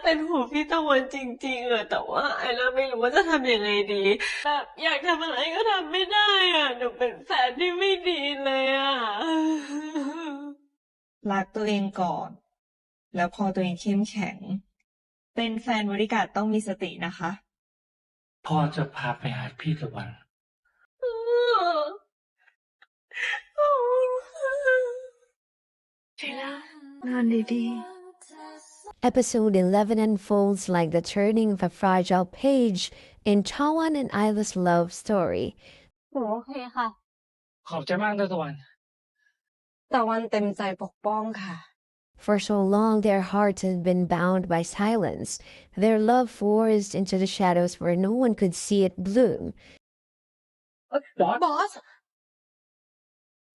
เป็นห่วงพี่ตะวันจริงๆอะแต่ว่าไอล่าไม่รู้ว่าจะทำยังไงดีแบบอยากทำอะไรก็ทำไม่ได้อะหนูเป็นแฟนที่ไม่ดีเลยอะ รักตัวเองก่อน แล้วพอตัวเองเข้มแข็ง เป็นแฟนบริการต้องมีสตินะคะ พ่อจะพาไปหาพี่ตะวัน Episode 11 unfolds like the turning of a fragile page in Tawan and Ayla's love story. โอเคค่ะ ขอบใจมากนะตะวัน ตะวันเต็มใจปกป้องค่ะ For so long, their hearts had been bound by silence, their love forced into the shadows where no one could see it bloom. บอส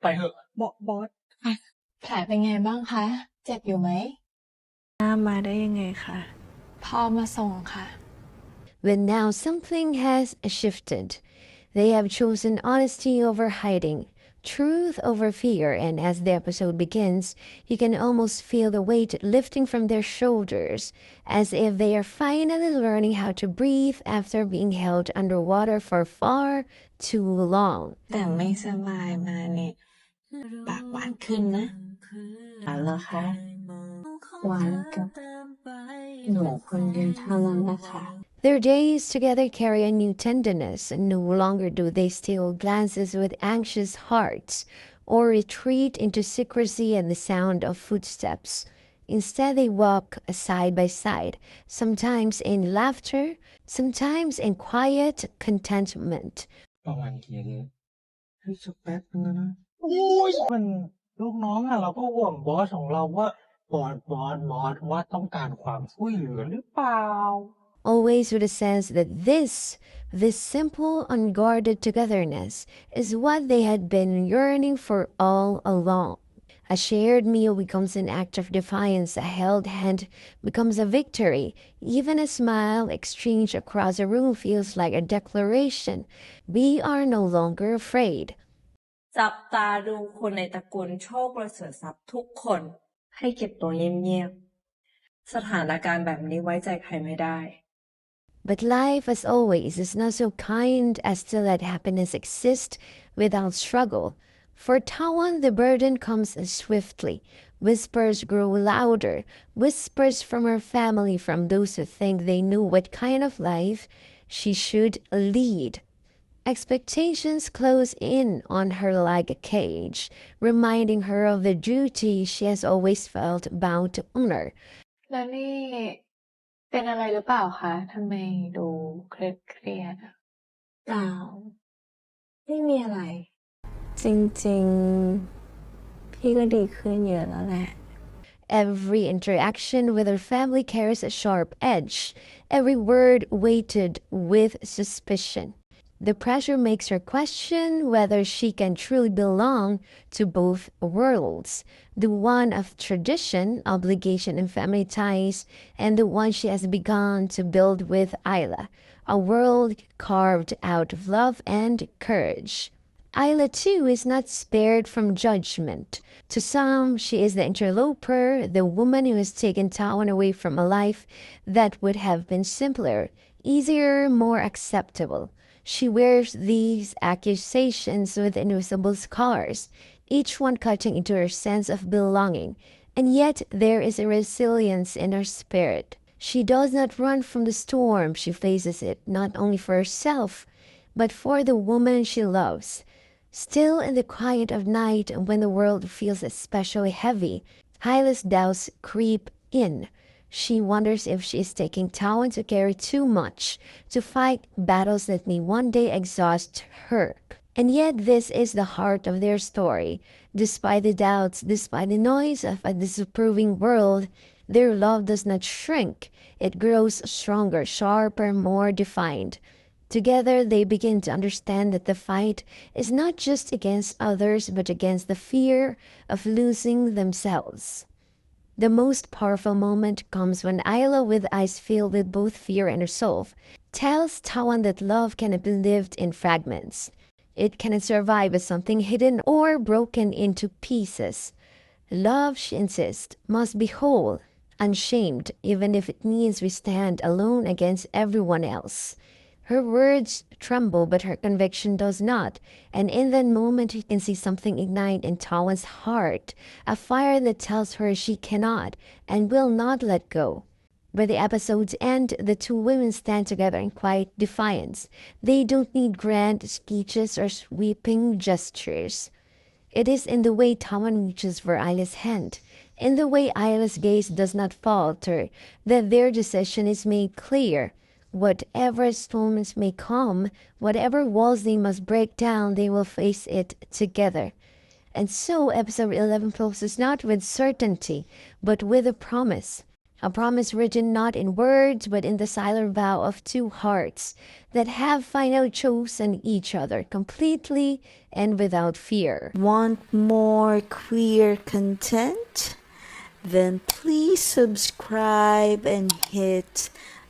ไปเถอะ บอส แผลเป็นไงบ้างคะ เจ็บอยู่ไหม มาได้ยังไงคะ พ่อมาส่งค่ะ But now something has shifted. They have chosen honesty over hiding, truth over fear, and as the episode begins, you can almost feel the weight lifting from their shoulders, as if they are finally learning how to breathe after being held underwater for far too long. แต่ไม่สบายมาเนี่ยปากหวานขึ้นนะเหรอคะหวานกับหนูคนเดียวเท่านั้นนะคะ Their days together carry a new tenderness, and no longer do they steal glances with anxious hearts or retreat into secrecy and the sound of footsteps. Instead, they walk side by side, sometimes in laughter, sometimes in quiet contentment. ประมาณกี่เดือนให้สักแป๊บนึงนะโอ้ยมันลูกน้องอะเราก็ห่วงบอสของเราว่าบอสว่าต้องการความช่วยเหลือหรือเปล่า Always with a sense that this simple, unguarded togetherness is what they had been yearning for all along. A shared meal becomes an act of defiance, a held hand becomes a victory. Even a smile exchanged across a room feels like a declaration. We are no longer afraid. จับตาดูคนในตระกูลโชคประเสริฐทรัพย์ทุกคนให้เก็บตัวเงียบๆ สถานการณ์แบบนี้ไว้ใจใครไม่ได้ But life, as always, is not so kind as to let happiness exist without struggle. For Tawan, the burden comes swiftly. Whispers grow louder, whispers from her family, from those who think they knew what kind of life she should lead. Expectations close in on her like a cage, reminding her of the duty she has always felt bound to honor. แล้วนี่เป็นอะไรหรือเปล่าคะทำไมดูเครียดๆอะเปล่าไม่มีอะไร จริงๆพี่ก็ดีขึ้นเยอะแล้วแหละ Every interaction with her family carries a sharp edge, every word weighted with suspicion. The pressure makes her question whether she can truly belong to both worlds, the one of tradition, obligation, and family ties, and the one she has begun to build with Ayla, a world carved out of love and courage. Ayla, too, is not spared from judgment. To some, she is the interloper, the woman who has taken Tawan away from a life that would have been simpler, easier, more acceptable. She wears these accusations with invisible scars, each one cutting into her sense of belonging, and yet there is a resilience in her spirit. She does not run from the storm, she faces it, not only for herself, but for the woman she loves. Still, in the quiet of night, when the world feels especially heavy, Ayla's doubts creep in. She wonders if she is taking Tawan to carry too much, to fight battles that may one day exhaust her. And yet this is the heart of their story. Despite the doubts, despite the noise of a disapproving world, their love does not shrink. It grows stronger, sharper, more defined. Together they begin to understand that the fight is not just against others, but against the fear of losing themselves. The most powerful moment comes when Ayla, with eyes filled with both fear and resolve, tells Tawan that love cannot be lived in fragments. It cannot survive as something hidden or broken into pieces. Love, she insists, must be whole, unshamed, even if it means we stand alone against everyone else. Her words tremble, but her conviction does not. And in that moment, you can see something ignite in Tawan's heart, a fire that tells her she cannot and will not let go. By the episode's end, the two women stand together in quiet defiance. They don't need grand speeches or sweeping gestures. It is in the way Tawan reaches for Ayla's hand, in the way Ayla's gaze does not falter, that their decision is made clear. Whatever storms may come, whatever walls they must break down, they will face it together. And so episode 11 closes not with certainty, but with a promise. A promise written not in words, but in the silent vow of two hearts that have finally chosen each other completely and without fear. Want more queer content? Then please subscribe and hit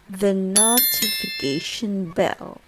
the notification bell.